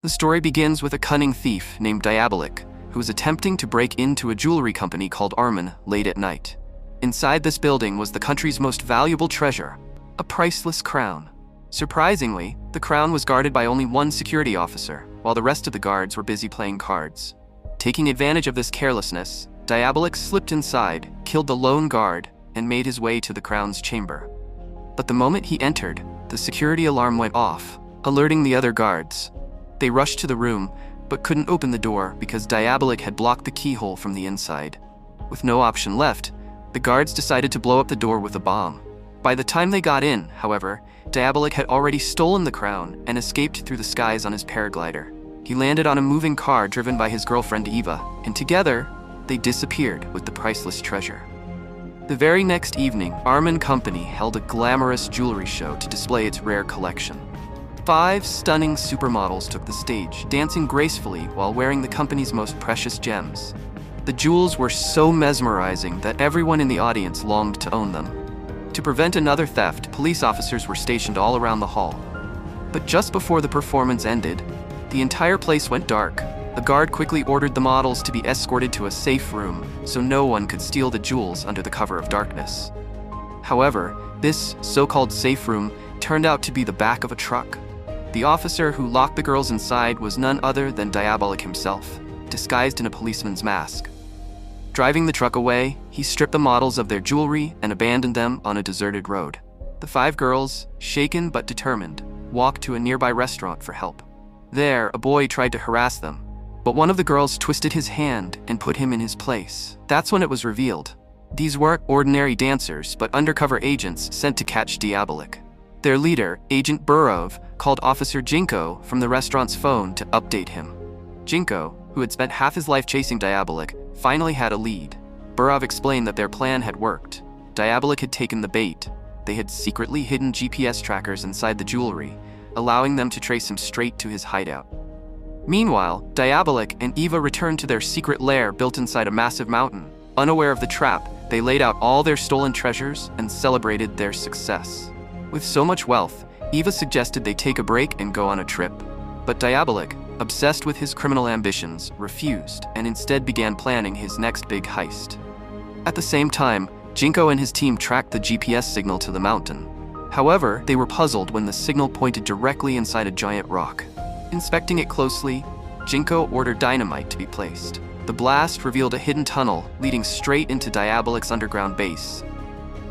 The story begins with a cunning thief named Diabolik, who was attempting to break into a jewelry company called Armin late at night. Inside this building was the country's most valuable treasure, a priceless crown. Surprisingly, the crown was guarded by only one security officer, while the rest of the guards were busy playing cards. Taking advantage of this carelessness, Diabolik slipped inside, killed the lone guard, and made his way to the crown's chamber. But the moment he entered, the security alarm went off, alerting the other guards. They rushed to the room, but couldn't open the door because Diabolik had blocked the keyhole from the inside. With no option left, the guards decided to blow up the door with a bomb. By the time they got in, however, Diabolik had already stolen the crown and escaped through the skies on his paraglider. He landed on a moving car driven by his girlfriend Eva, and together, they disappeared with the priceless treasure. The very next evening, Armin Company held a glamorous jewelry show to display its rare collection. 5 stunning supermodels took the stage, dancing gracefully while wearing the company's most precious gems. The jewels were so mesmerizing that everyone in the audience longed to own them. To prevent another theft, police officers were stationed all around the hall. But just before the performance ended, the entire place went dark. A guard quickly ordered the models to be escorted to a safe room so no one could steal the jewels under the cover of darkness. However, this so-called safe room turned out to be the back of a truck. The officer who locked the girls inside was none other than Diabolik himself, disguised in a policeman's mask. Driving the truck away, he stripped the models of their jewelry and abandoned them on a deserted road. The 5 girls, shaken but determined, walked to a nearby restaurant for help. There, a boy tried to harass them, but one of the girls twisted his hand and put him in his place. That's when it was revealed. These weren't ordinary dancers, but undercover agents sent to catch Diabolik. Their leader, Agent Burov, called Officer Ginko from the restaurant's phone to update him. Ginko, who had spent half his life chasing Diabolik, finally had a lead. Burov explained that their plan had worked. Diabolik had taken the bait. They had secretly hidden GPS trackers inside the jewelry, allowing them to trace him straight to his hideout. Meanwhile, Diabolik and Eva returned to their secret lair built inside a massive mountain. Unaware of the trap, they laid out all their stolen treasures and celebrated their success. With so much wealth, Eva suggested they take a break and go on a trip. But Diabolik, obsessed with his criminal ambitions, refused and instead began planning his next big heist. At the same time, Ginko and his team tracked the GPS signal to the mountain. However, they were puzzled when the signal pointed directly inside a giant rock. Inspecting it closely, Ginko ordered dynamite to be placed. The blast revealed a hidden tunnel leading straight into Diabolik's underground base.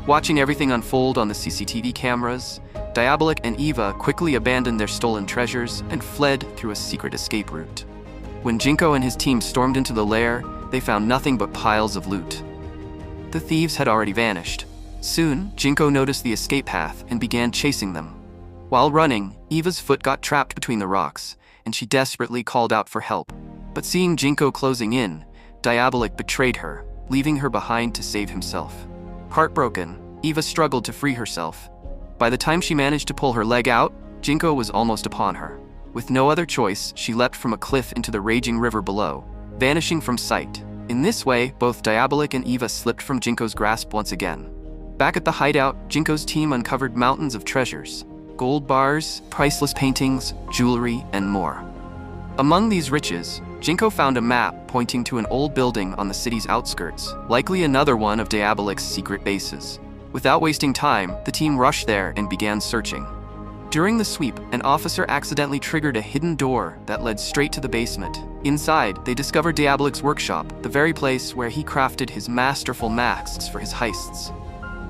Watching everything unfold on the CCTV cameras, Diabolik and Eva quickly abandoned their stolen treasures and fled through a secret escape route. When Ginko and his team stormed into the lair, they found nothing but piles of loot. The thieves had already vanished. Soon, Ginko noticed the escape path and began chasing them. While running, Eva's foot got trapped between the rocks, and she desperately called out for help. But seeing Ginko closing in, Diabolik betrayed her, leaving her behind to save himself. Heartbroken, Eva struggled to free herself. By the time she managed to pull her leg out, Ginko was almost upon her. With no other choice, she leapt from a cliff into the raging river below, vanishing from sight. In this way, both Diabolik and Eva slipped from Jinko's grasp once again. Back at the hideout, Jinko's team uncovered mountains of treasures: gold bars, priceless paintings, jewelry, and more. Among these riches, Ginko found a map pointing to an old building on the city's outskirts, likely another one of Diabolik's secret bases. Without wasting time, the team rushed there and began searching. During the sweep, an officer accidentally triggered a hidden door that led straight to the basement. Inside, they discovered Diabolik's workshop, the very place where he crafted his masterful masks for his heists.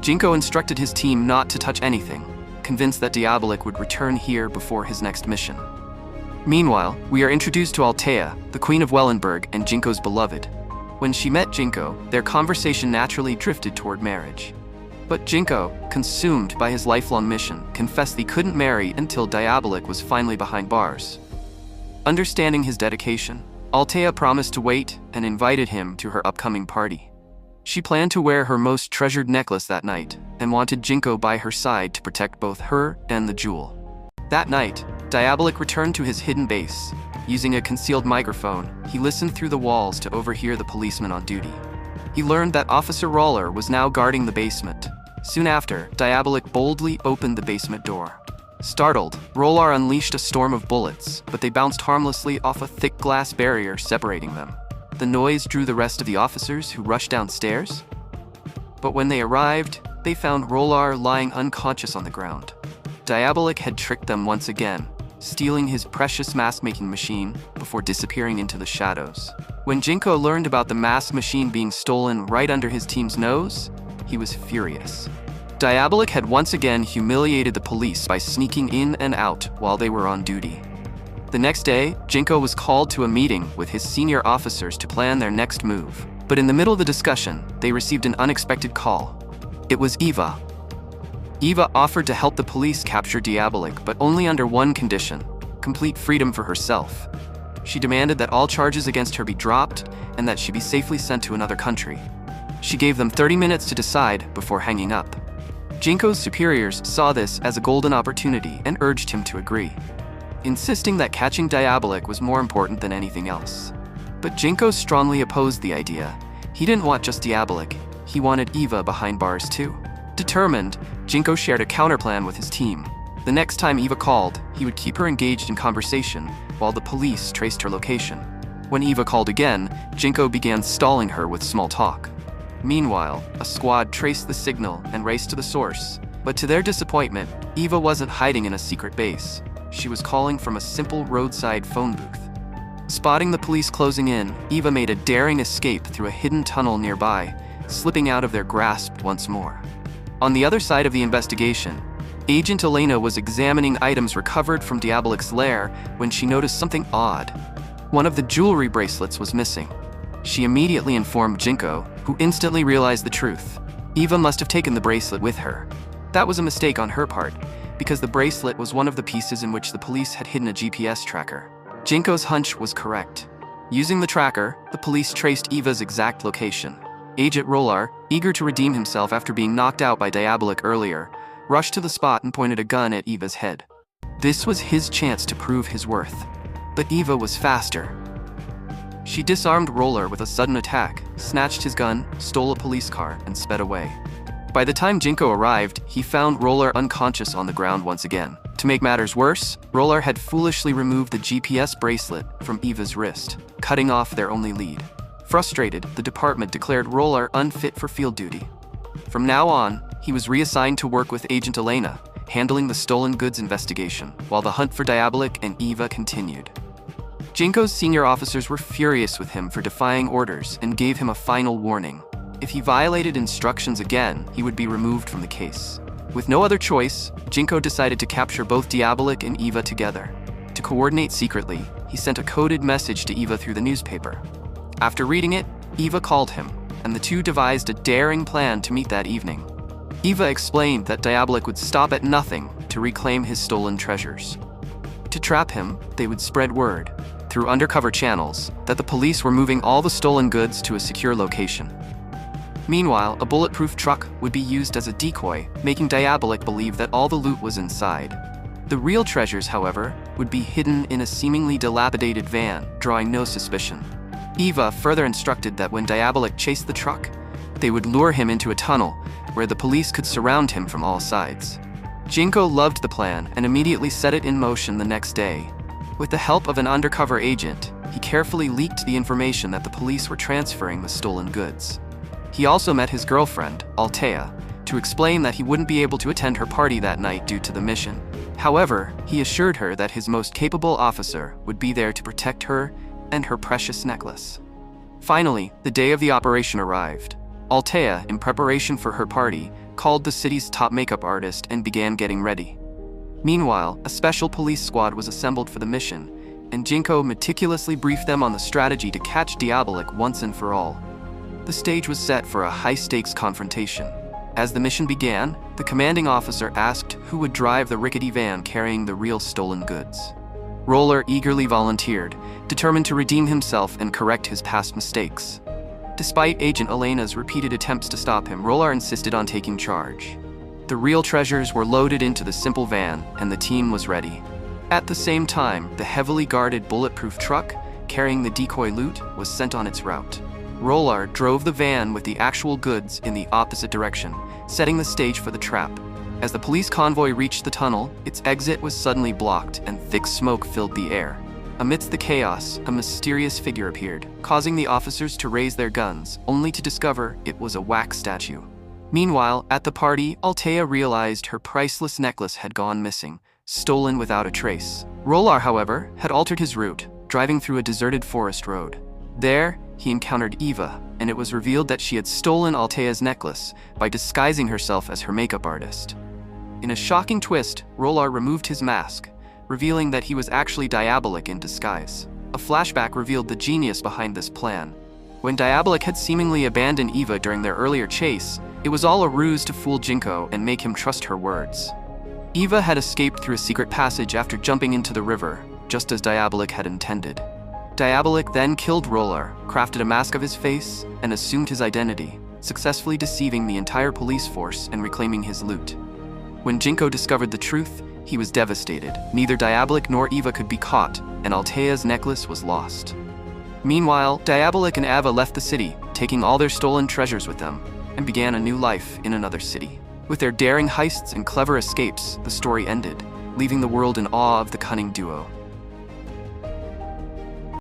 Ginko instructed his team not to touch anything, convinced that Diabolik would return here before his next mission. Meanwhile, we are introduced to Altea, the Queen of Wellenberg and Jinko's beloved. When she met Ginko, their conversation naturally drifted toward marriage. But Ginko, consumed by his lifelong mission, confessed he couldn't marry until Diabolik was finally behind bars. Understanding his dedication, Altea promised to wait and invited him to her upcoming party. She planned to wear her most treasured necklace that night and wanted Ginko by her side to protect both her and the jewel. That night, Diabolik returned to his hidden base. Using a concealed microphone, he listened through the walls to overhear the policeman on duty. He learned that Officer Roller was now guarding the basement. Soon after, Diabolik boldly opened the basement door. Startled, Roller unleashed a storm of bullets, but they bounced harmlessly off a thick glass barrier separating them. The noise drew the rest of the officers, who rushed downstairs. But when they arrived, they found Roller lying unconscious on the ground. Diabolik had tricked them once again, stealing his precious mask-making machine before disappearing into the shadows. When Ginko learned about the mask machine being stolen right under his team's nose, he was furious. Diabolik had once again humiliated the police by sneaking in and out while they were on duty. The next day, Ginko was called to a meeting with his senior officers to plan their next move. But in the middle of the discussion, they received an unexpected call. It was Eva. Eva offered to help the police capture Diabolik, but only under one condition: complete freedom for herself. She demanded that all charges against her be dropped and that she be safely sent to another country. She gave them 30 minutes to decide before hanging up. Ginko's superiors saw this as a golden opportunity and urged him to agree, insisting that catching Diabolik was more important than anything else. But Ginko strongly opposed the idea. He didn't want just Diabolik, he wanted Eva behind bars too. Determined, Ginko shared a counterplan with his team. The next time Eva called, he would keep her engaged in conversation while the police traced her location. When Eva called again, Ginko began stalling her with small talk. Meanwhile, a squad traced the signal and raced to the source. But to their disappointment, Eva wasn't hiding in a secret base. She was calling from a simple roadside phone booth. Spotting the police closing in, Eva made a daring escape through a hidden tunnel nearby, slipping out of their grasp once more. On the other side of the investigation, Agent Elena was examining items recovered from Diabolik's lair when she noticed something odd. One of the jewelry bracelets was missing. She immediately informed Ginko, who instantly realized the truth. Eva must have taken the bracelet with her. That was a mistake on her part, because the bracelet was one of the pieces in which the police had hidden a GPS tracker. Jinko's hunch was correct. Using the tracker, the police traced Eva's exact location. Agent Roller, eager to redeem himself after being knocked out by Diabolik earlier, rushed to the spot and pointed a gun at Eva's head. This was his chance to prove his worth. But Eva was faster. She disarmed Roller with a sudden attack, snatched his gun, stole a police car, and sped away. By the time Ginko arrived, he found Roller unconscious on the ground once again. To make matters worse, Roller had foolishly removed the GPS bracelet from Eva's wrist, cutting off their only lead. Frustrated, the department declared Roller unfit for field duty. From now on, he was reassigned to work with Agent Elena, handling the stolen goods investigation, while the hunt for Diabolik and Eva continued. Ginko's senior officers were furious with him for defying orders and gave him a final warning. If he violated instructions again, he would be removed from the case. With no other choice, Ginko decided to capture both Diabolik and Eva together. To coordinate secretly, he sent a coded message to Eva through the newspaper. After reading it, Eva called him, and the two devised a daring plan to meet that evening. Eva explained that Diabolik would stop at nothing to reclaim his stolen treasures. To trap him, they would spread word, through undercover channels, that the police were moving all the stolen goods to a secure location. Meanwhile, a bulletproof truck would be used as a decoy, making Diabolik believe that all the loot was inside. The real treasures, however, would be hidden in a seemingly dilapidated van, drawing no suspicion. Eva further instructed that when Diabolik chased the truck, they would lure him into a tunnel where the police could surround him from all sides. Ginko loved the plan and immediately set it in motion the next day. With the help of an undercover agent, he carefully leaked the information that the police were transferring the stolen goods. He also met his girlfriend, Altea, to explain that he wouldn't be able to attend her party that night due to the mission. However, he assured her that his most capable officer would be there to protect her and her precious necklace. Finally, the day of the operation arrived. Altea, in preparation for her party, called the city's top makeup artist and began getting ready. Meanwhile, a special police squad was assembled for the mission, and Ginko meticulously briefed them on the strategy to catch Diabolik once and for all. The stage was set for a high-stakes confrontation. As the mission began, the commanding officer asked who would drive the rickety van carrying the real stolen goods. Roller eagerly volunteered, determined to redeem himself and correct his past mistakes. Despite Agent Elena's repeated attempts to stop him, Roller insisted on taking charge. The real treasures were loaded into the simple van, and the team was ready. At the same time, the heavily guarded bulletproof truck carrying the decoy loot was sent on its route. Roller drove the van with the actual goods in the opposite direction, setting the stage for the trap. As the police convoy reached the tunnel, its exit was suddenly blocked and thick smoke filled the air. Amidst the chaos, a mysterious figure appeared, causing the officers to raise their guns, only to discover it was a wax statue. Meanwhile, at the party, Altea realized her priceless necklace had gone missing, stolen without a trace. Rolar, however, had altered his route, driving through a deserted forest road. There, he encountered Eva, and it was revealed that she had stolen Altea's necklace by disguising herself as her makeup artist. In a shocking twist, Rolar removed his mask, revealing that he was actually Diabolik in disguise. A flashback revealed the genius behind this plan. When Diabolik had seemingly abandoned Eva during their earlier chase, it was all a ruse to fool Ginko and make him trust her words. Eva had escaped through a secret passage after jumping into the river, just as Diabolik had intended. Diabolik then killed Rolar, crafted a mask of his face, and assumed his identity, successfully deceiving the entire police force and reclaiming his loot. When Ginko discovered the truth, he was devastated. Neither Diabolik nor Eva could be caught, and Altea's necklace was lost. Meanwhile, Diabolik and Ava left the city, taking all their stolen treasures with them, and began a new life in another city. With their daring heists and clever escapes, the story ended, leaving the world in awe of the cunning duo.